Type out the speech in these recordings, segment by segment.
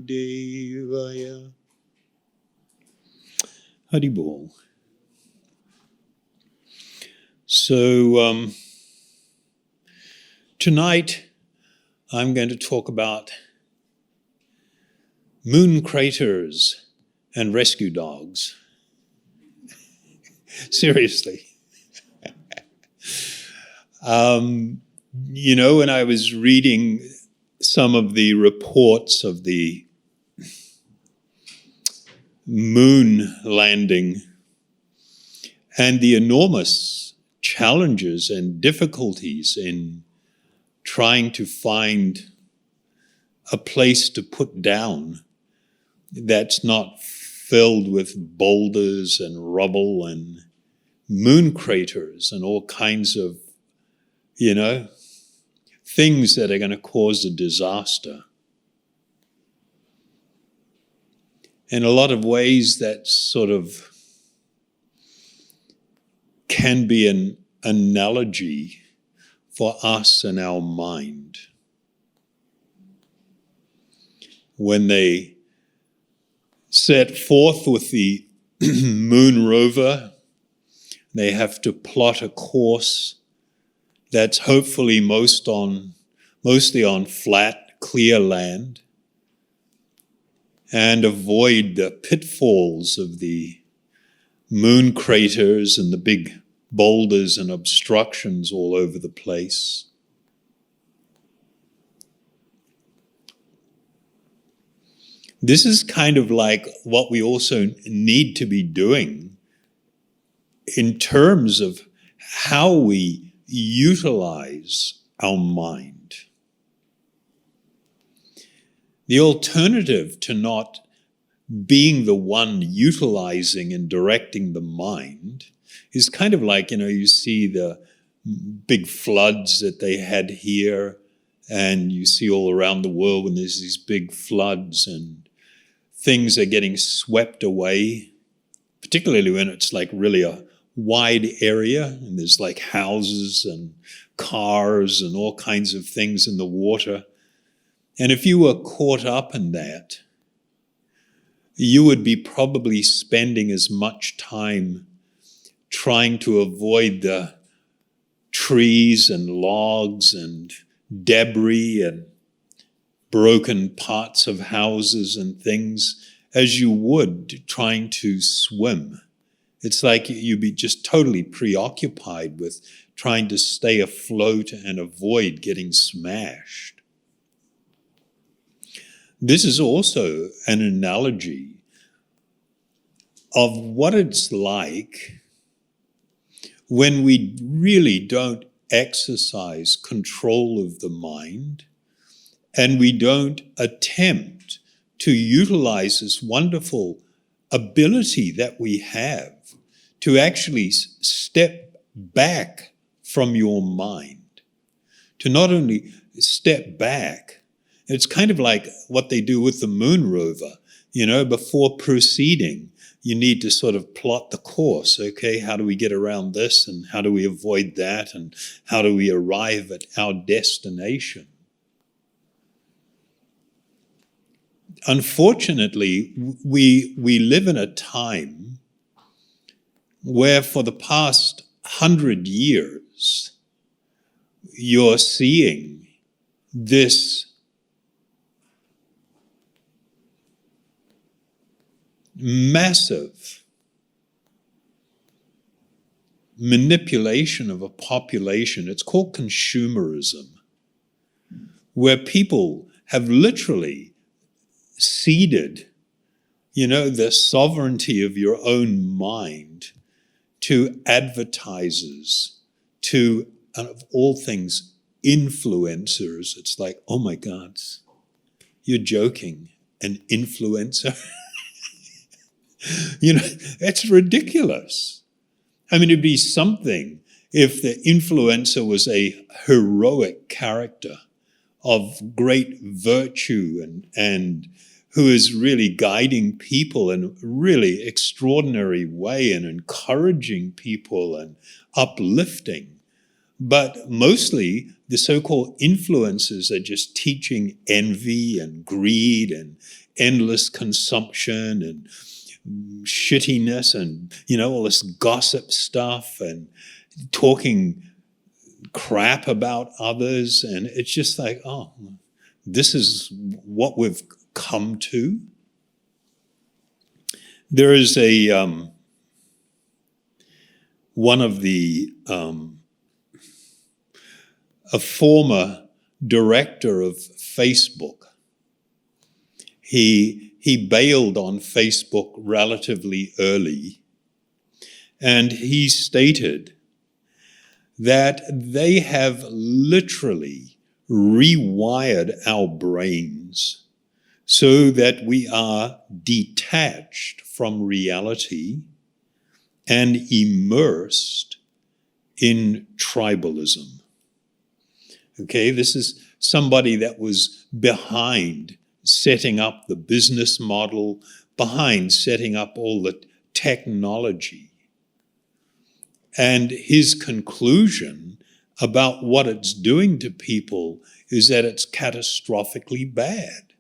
Vasudevaya. Haribol. So tonight I'm going to talk about moon craters and rescue dogs. Seriously. When I was reading some of the reports of the moon landing and the enormous challenges and difficulties in trying to find a place to put down that's not filled with boulders and rubble and moon craters and all kinds of, things that are going to cause a disaster. In a lot of ways, that sort of can be an analogy for us and our mind. When they set forth with the moon rover, they have to plot a course that's hopefully mostly on flat, clear land, and avoid the pitfalls of the moon craters and the big boulders and obstructions all over the place. This is kind of like what we also need to be doing in terms of how we utilize our mind. The alternative to not being the one utilizing and directing the mind is kind of like, you see the big floods that they had here, and you see all around the world when there's these big floods and things are getting swept away, particularly when it's like really a wide area and there's like houses and cars and all kinds of things in the water. And if you were caught up in that, you would be probably spending as much time trying to avoid the trees and logs and debris and broken parts of houses and things as you would trying to swim. It's like you'd be just totally preoccupied with trying to stay afloat and avoid getting smashed. This is also an analogy of what it's like when we really don't exercise control of the mind and we don't attempt to utilize this wonderful ability that we have to actually step back from your mind. To not only step back, it's kind of like what they do with the moon rover. Before proceeding, you need to sort of plot the course. Okay, how do we get around this and how do we avoid that and how do we arrive at our destination? Unfortunately, we live in a time where for the past 100 years, you're seeing this massive manipulation of a population. It's called consumerism, where people have literally ceded, the sovereignty of your own mind to advertisers, to, and of all things, influencers. It's like, oh my God, you're joking, an influencer? It's ridiculous. I mean, it'd be something if the influencer was a heroic character of great virtue and who is really guiding people in a really extraordinary way and encouraging people and uplifting. But mostly the so-called influencers are just teaching envy and greed and endless consumption and shittiness and, all this gossip stuff and talking crap about others. And it's just like, oh, this is what we've come to. There is one of the a former director of Facebook. He bailed on Facebook relatively early, and he stated that they have literally rewired our brains so that we are detached from reality and immersed in tribalism. Okay, this is somebody that was behind setting up the business model, behind setting up all the technology. And his conclusion about what it's doing to people is that it's catastrophically bad.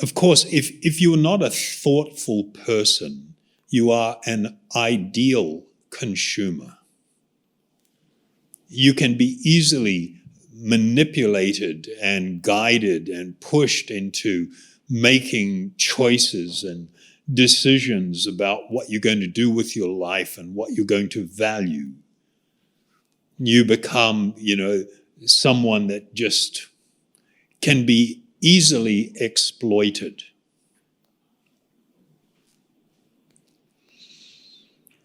Of course, if you're not a thoughtful person, you are an ideal consumer. You can be easily manipulated and guided and pushed into making choices and decisions about what you're going to do with your life and what you're going to value. You become, someone that just can be easily exploited.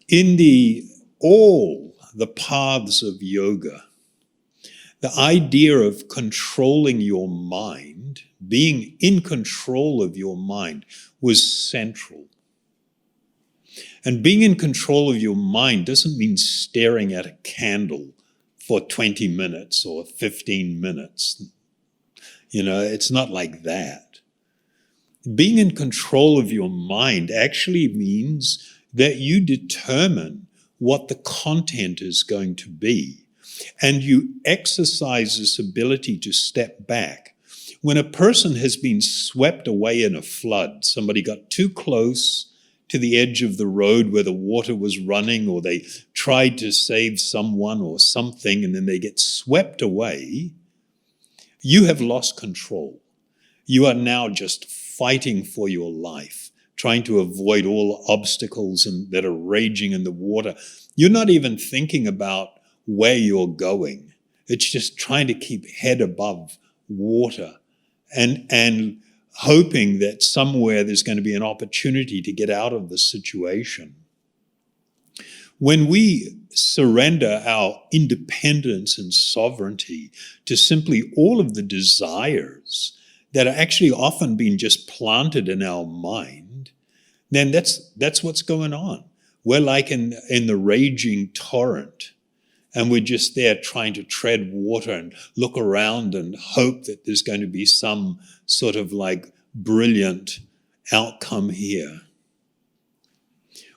In all the paths of yoga, the idea of controlling your mind, being in control of your mind, was central. And being in control of your mind doesn't mean staring at a candle for 20 minutes or 15 minutes. It's not like that. Being in control of your mind actually means that you determine what the content is going to be. And you exercise this ability to step back. When a person has been swept away in a flood, somebody got too close to the edge of the road where the water was running, or they tried to save someone or something, and then they get swept away, you have lost control. You are now just fighting for your life, trying to avoid all obstacles that are raging in the water. You're not even thinking about where you're going. It's just trying to keep head above water and hoping that somewhere there's going to be an opportunity to get out of the situation. When we surrender our independence and sovereignty to simply all of the desires that are actually often being just planted in our mind, then that's what's going on. We're like in the raging torrent, and we're just there trying to tread water and look around and hope that there's going to be some sort of like brilliant outcome here.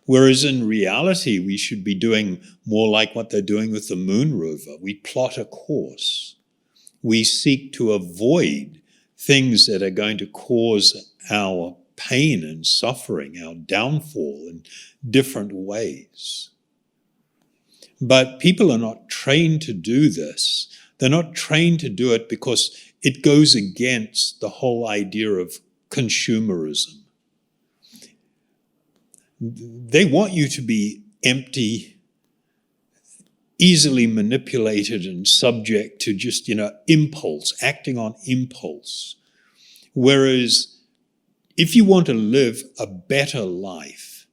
Whereas in reality, we should be doing more like what they're doing with the moon rover. We plot a course. We seek to avoid things that are going to cause our pain and suffering, our downfall in different ways. But people are not trained to do this. They're not trained to do it because it goes against the whole idea of consumerism. They want you to be empty, easily manipulated and subject to just, impulse, acting on impulse. Whereas if you want to live a better life,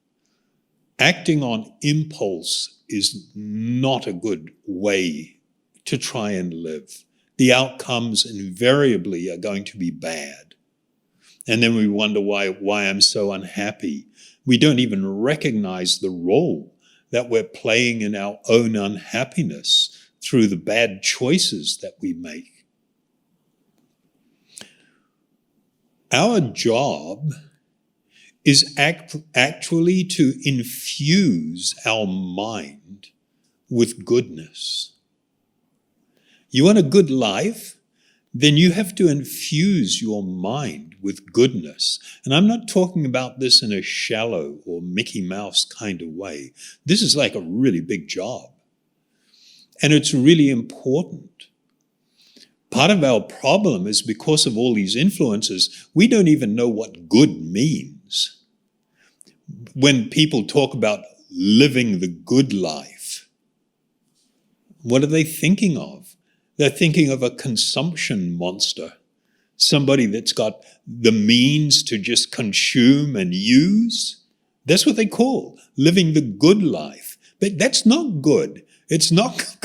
acting on impulse is not a good way to try and live. The outcomes invariably are going to be bad. And then we wonder why I'm so unhappy. We don't even recognize the role that we're playing in our own unhappiness through the bad choices that we make. Our job is actually to infuse our mind with goodness. You want a good life? Then you have to infuse your mind with goodness. And I'm not talking about this in a shallow or Mickey Mouse kind of way. This is like a really big job. And it's really important. Part of our problem is because of all these influences, we don't even know what good means. When people talk about living the good life, what are they thinking of? They're thinking of a consumption monster, somebody that's got the means to just consume and use. That's what they call living the good life. But that's not good. It's not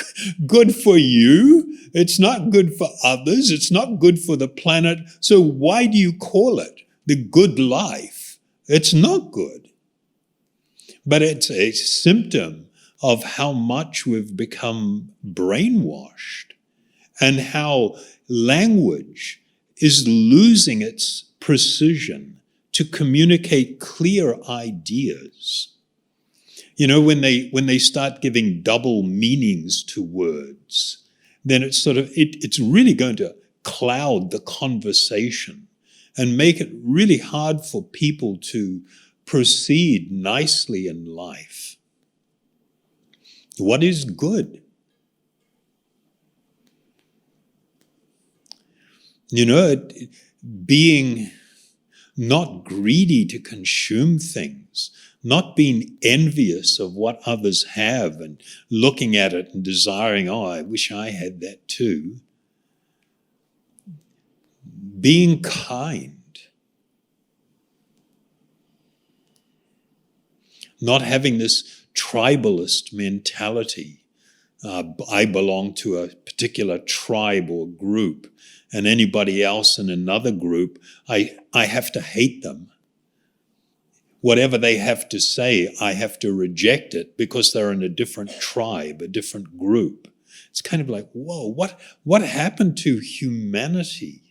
good for you. It's not good for others. It's not good for the planet. So why do you call it the good life? It's not good. But it's a symptom of how much we've become brainwashed and how language is losing its precision to communicate clear ideas. You know, when they start giving double meanings to words, then it's it's really going to cloud the conversation and make it really hard for people to proceed nicely in life. What is good? You know, being not greedy to consume things, not being envious of what others have and looking at it and desiring, oh, I wish I had that too. Being kind. Not having this tribalist mentality. I belong to a particular tribe or group, and anybody else in another group, I have to hate them. Whatever they have to say, I have to reject it because they're in a different tribe, a different group. It's kind of like, whoa, what happened to humanity?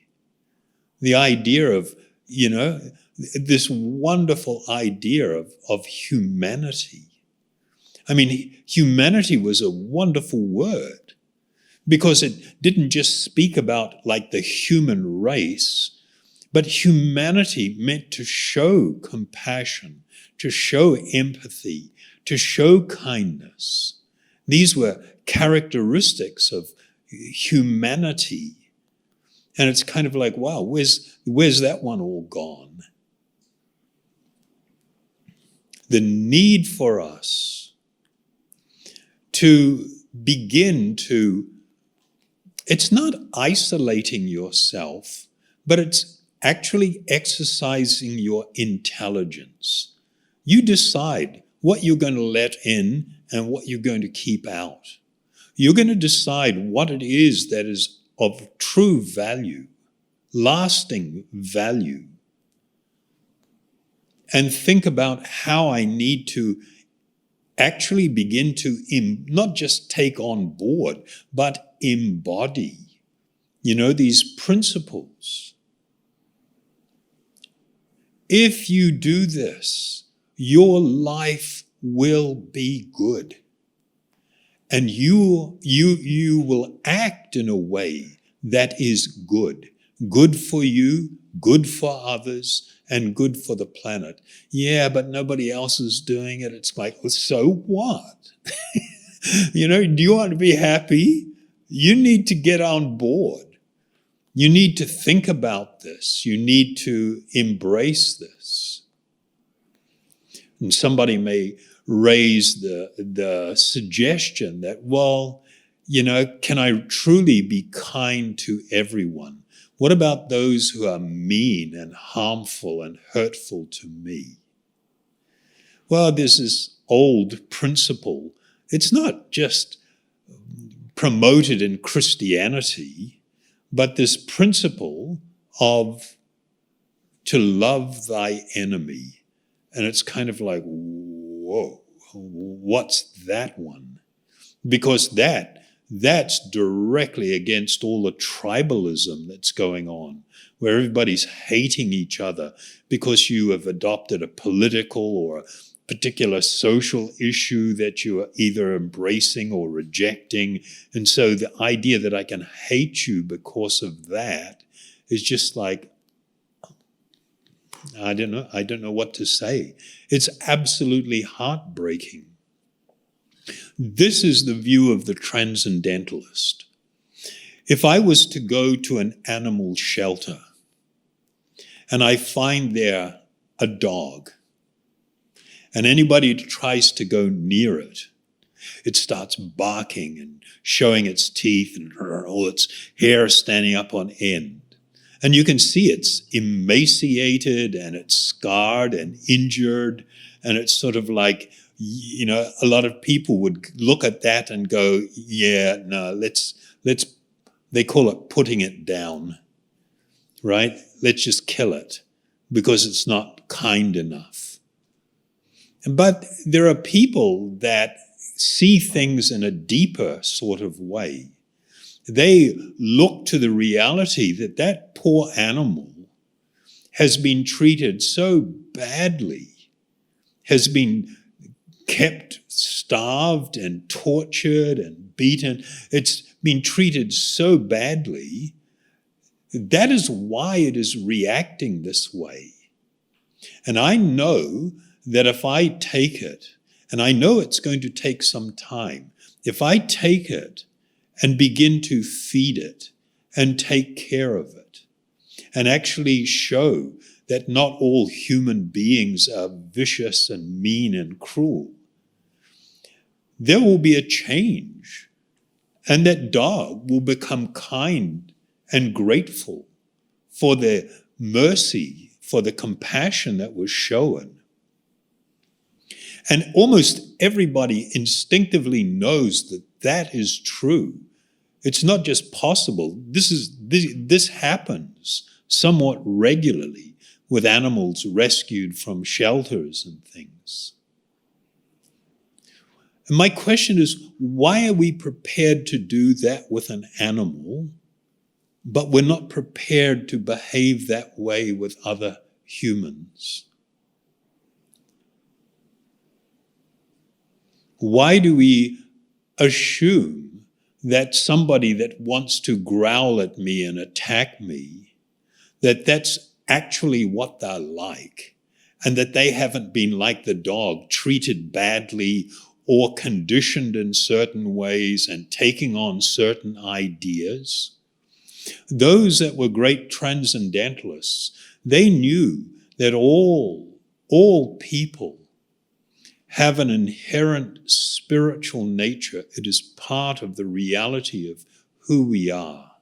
The idea of, you know, this wonderful idea of humanity. I mean, humanity was a wonderful word because it didn't just speak about like the human race, but humanity meant to show compassion, to show empathy, to show kindness. These were characteristics of humanity. And it's kind of like, wow, where's that one all gone? The need for us to begin to, it's not isolating yourself, but it's actually exercising your intelligence. You decide what you're going to let in and what you're going to keep out. You're going to decide what it is that is of true value, lasting value. And think about how I need to actually begin to not just take on board, but embody, you know, these principles. If you do this, your life will be good. And you will act in a way that is good. Good for you, good for others, and good for the planet. Yeah, but nobody else is doing it. It's like, well, so what? You know, do you want to be happy? You need to get on board. You need to think about this. You need to embrace this. And somebody may raise the suggestion that, well, you know, can I truly be kind to everyone? What about those who are mean and harmful and hurtful to me? Well, there's this old principle. It's not just promoted in Christianity, but this principle of to love thy enemy. And it's kind of like, whoa, what's that one? Because that that's directly against all the tribalism that's going on, where everybody's hating each other because you have adopted a political or a particular social issue that you are either embracing or rejecting. And so the idea that I can hate you because of that is just like, I don't know what to say. It's absolutely heartbreaking. This is the view of the transcendentalist. If I was to go to an animal shelter and I find there a dog, and anybody who tries to go near it, it starts barking and showing its teeth and all its hair standing up on end. And you can see it's emaciated and it's scarred and injured, and it's sort of like, you know, a lot of people would look at that and go, yeah, no, let's, they call it putting it down, right? Let's just kill it because it's not kind enough. But there are people that see things in a deeper sort of way. They look to the reality that that poor animal has been treated so badly, has been kept starved and tortured and beaten. It's been treated so badly. That is why it is reacting this way. And I know that if I take it, and I know it's going to take some time, if I take it and begin to feed it and take care of it and actually show that not all human beings are vicious and mean and cruel, there will be a change, and that dog will become kind and grateful for the mercy, for the compassion that was shown. And almost everybody instinctively knows that that is true. It's not just possible. This happens somewhat regularly with animals rescued from shelters and things. And my question is, why are we prepared to do that with an animal, but we're not prepared to behave that way with other humans? Why do we assume that somebody that wants to growl at me and attack me, that that's actually what they're like, and that they haven't been like the dog, treated badly or conditioned in certain ways and taking on certain ideas? Those that were great transcendentalists, they knew that all people have an inherent spiritual nature. It is part of the reality of who we are.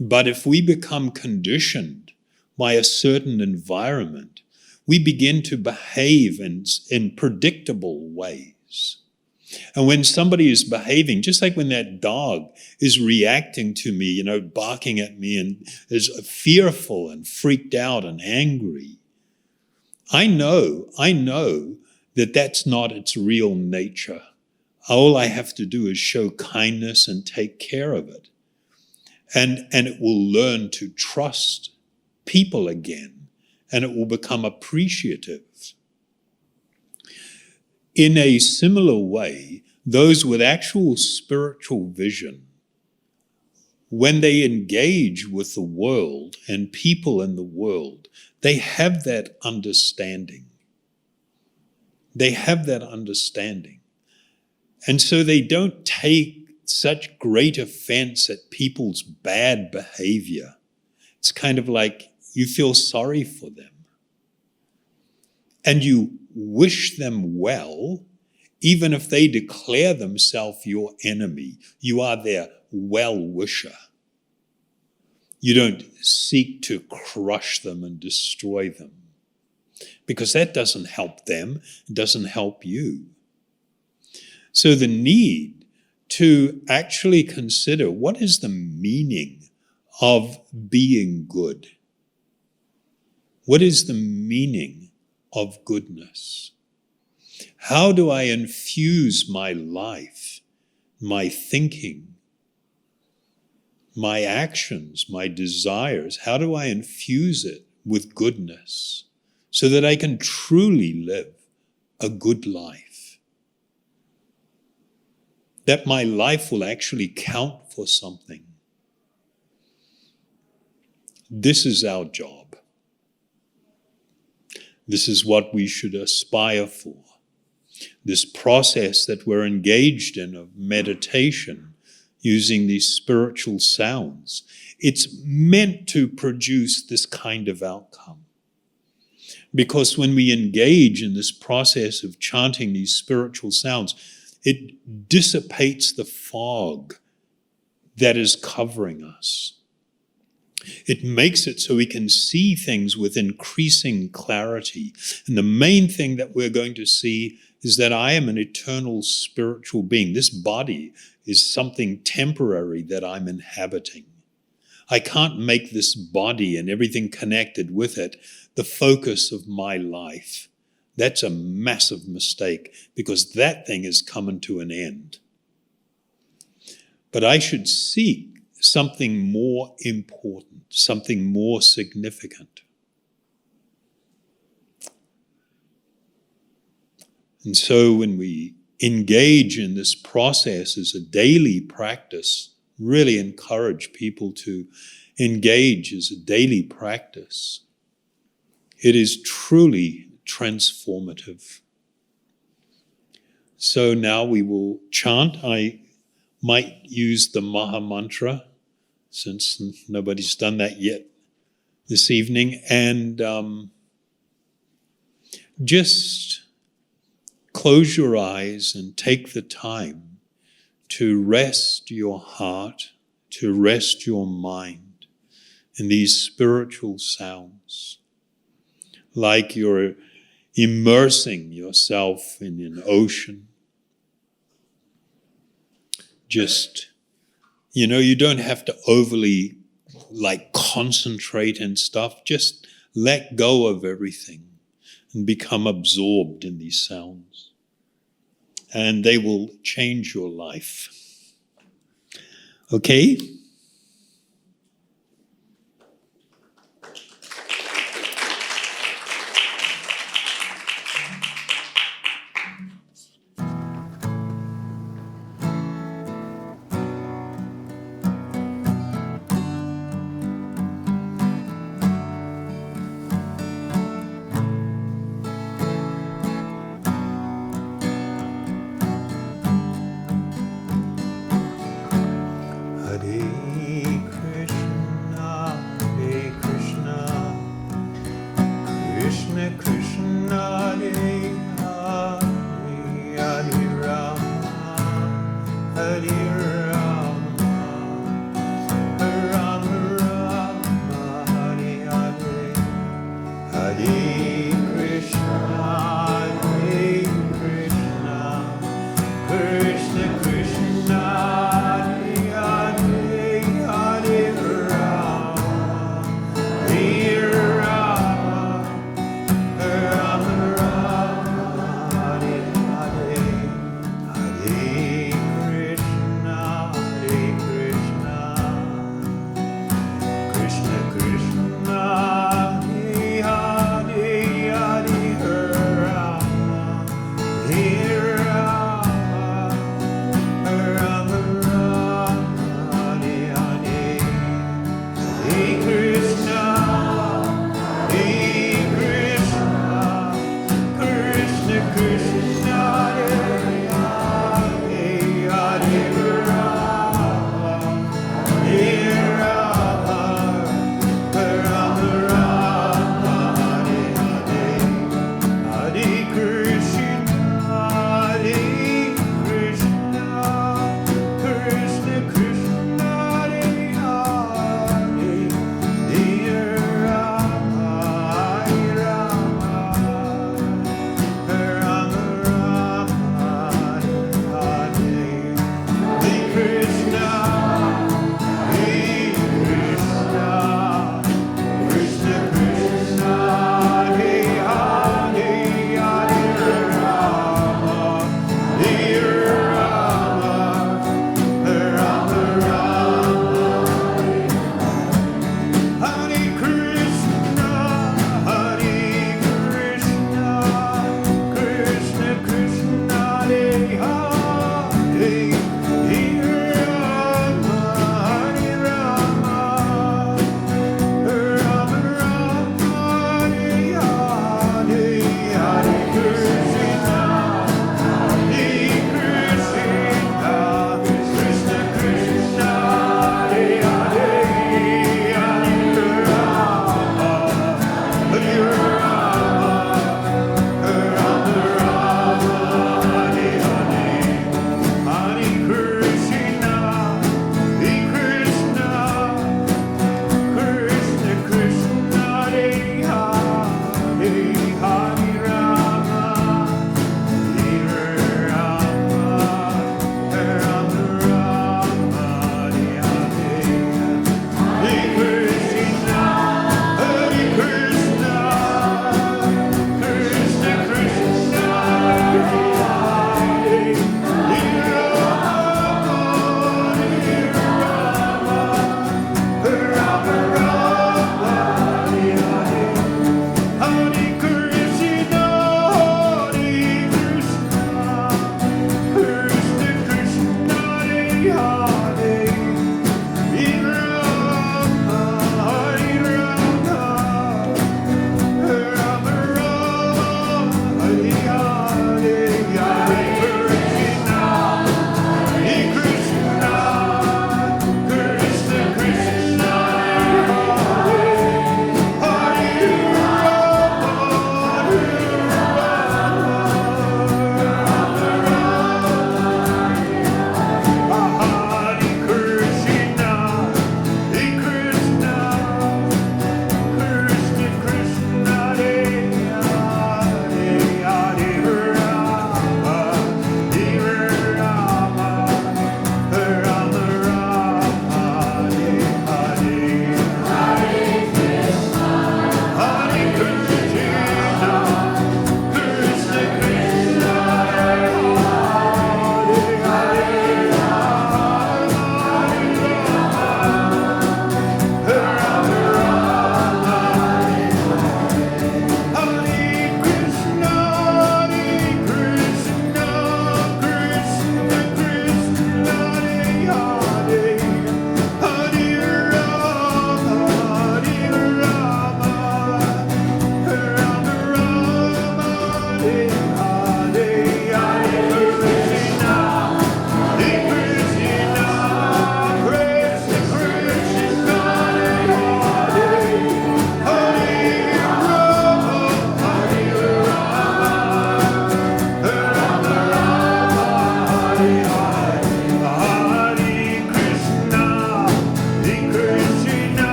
But if we become conditioned by a certain environment, we begin to behave in predictable ways. And when somebody is behaving, just like when that dog is reacting to me, barking at me and is fearful and freaked out and angry, I know that that's not its real nature. All I have to do is show kindness and take care of it. And it will learn to trust people again, and it will become appreciative. In a similar way, those with actual spiritual vision, when they engage with the world and people in the world, they have that understanding. They have that understanding. And so they don't take such great offense at people's bad behavior. It's kind of like you feel sorry for them. And you wish them well, even if they declare themselves your enemy. You are their well-wisher. You don't seek to crush them and destroy them, because that doesn't help them, it doesn't help you. So the need to actually consider, what is the meaning of being good? What is the meaning of goodness? How do I infuse my life, my thinking, my actions, my desires? How do I infuse it with goodness so that I can truly live a good life? That my life will actually count for something. This is our job. This is what we should aspire for. This process that we're engaged in of meditation, using these spiritual sounds, it's meant to produce this kind of outcome. Because when we engage in this process of chanting these spiritual sounds, it dissipates the fog that is covering us. It makes it so we can see things with increasing clarity. And the main thing that we're going to see is that I am an eternal spiritual being. This body is something temporary that I'm inhabiting. I can't make this body and everything connected with it the focus of my life. That's a massive mistake, because that thing is coming to an end. But I should seek something more important, something more significant. And so when we engage in this process as a daily practice, really encourage people to engage as a daily practice, it is truly transformative. So now we will chant. I might use the Maha Mantra, since nobody's done that yet this evening, and just close your eyes and take the time to rest your heart, to rest your mind in these spiritual sounds, like you're immersing yourself in an ocean. Just, you don't have to overly concentrate and stuff. Just let go of everything and become absorbed in these sounds. And they will change your life. Okay?